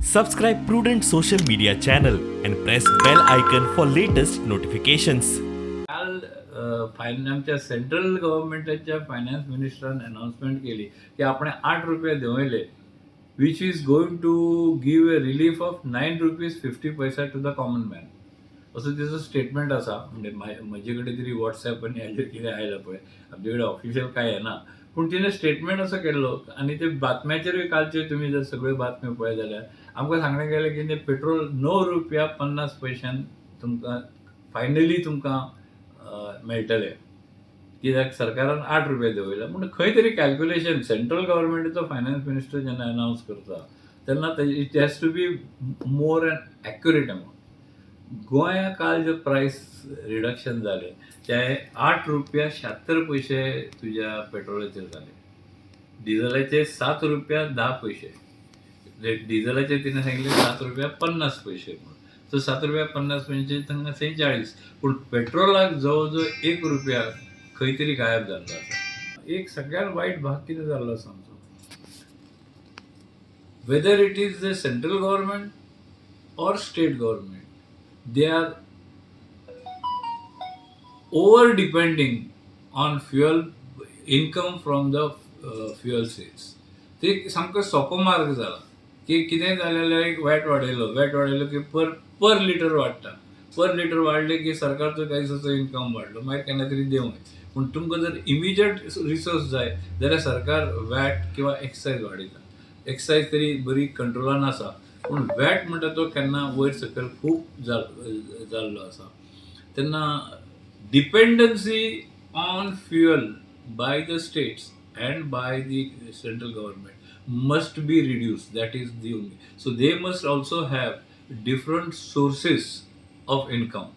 Subscribe Prudent social media channel and press bell icon for latest notifications. काल आमच्या central गव्हर्नमेंटच्या finance मिनिस्टरान announcement केली की आपण 8 रुपया देवयले which is going to give a relief of 9 rupees 50 पैसा टू द कॉमन मॅन असं त्याचं स्टेटमेंट असा. म्हणजे म्हजे कडेन तरी व्हॉट्सॲप आणि हाजेर कितें आयलां पळय, आमचे कडेन ऑफिशियल काय येना, पूण तिणें स्टेटमेंट असो केल्लो आनी ते बातम्याचेरूय कालचे तुमी जर सगळ्यो बातम्यो पळयत जाल्यार आमकां सांगणें गेलें की ते पेट्रोल 9 रुपया 50 पैशान तुमकां फायनली तुमकां मेळटले, कित्याक सरकारान 8 रुपया देंवयला. पूण खंय तरी कॅल्क्युलेशन सेंट्रल गव्हर्नमेंटाचो फायनान्स मिनिस्टर जेन्ना अनाउन्स करता तेन्ना it has to be more an accurate amount. गोंया काल जे प्रायस रिडक्शन जालें ते 8 रुपया 76 पैसे तुज्या पेट्रोलाचेर जाले, डिझलाचे 7 रुपया 10 पैसे, डिझलाचे तिणें सांगिल्ले 7 रुपया 50 पैसे म्हणून. सो 7 रुपया 50 पैसे तांकां 46. पूण पेट्रोलाक जवळ जवळ 1 रुपया खंय तरी गायब जाल्लो आसा. एक सगळ्यात वायट भाग कितें जाल्लो आसा आमचो, whether it is the central government or state government, they are over depending on fuel income from the fuel sales. ते सामको सोपो मार्ग जाला की कितेंय जालें एक वॅट वाडयलो की पर लिटर वाडटा, पर लिटर वाडले की सरकारचो टॅक्साचो इन्कम वाडलो, मागीर केन्ना तरी देंवय. पूण तुमकां जर इमिजिएट रिसोर्स जाय जाल्यार सरकार वॅट किंवा एक्सायज वाडयता. एक्सायज तरी बरी कंट्रोलान आसा, पूण वॅट म्हणटा तो केन्ना वयर सकयल खूब जाल्लो आसा. तेन्ना dependency on fuel by the states and by the central government must be reduced. That is the only. So they must also have different sources of income.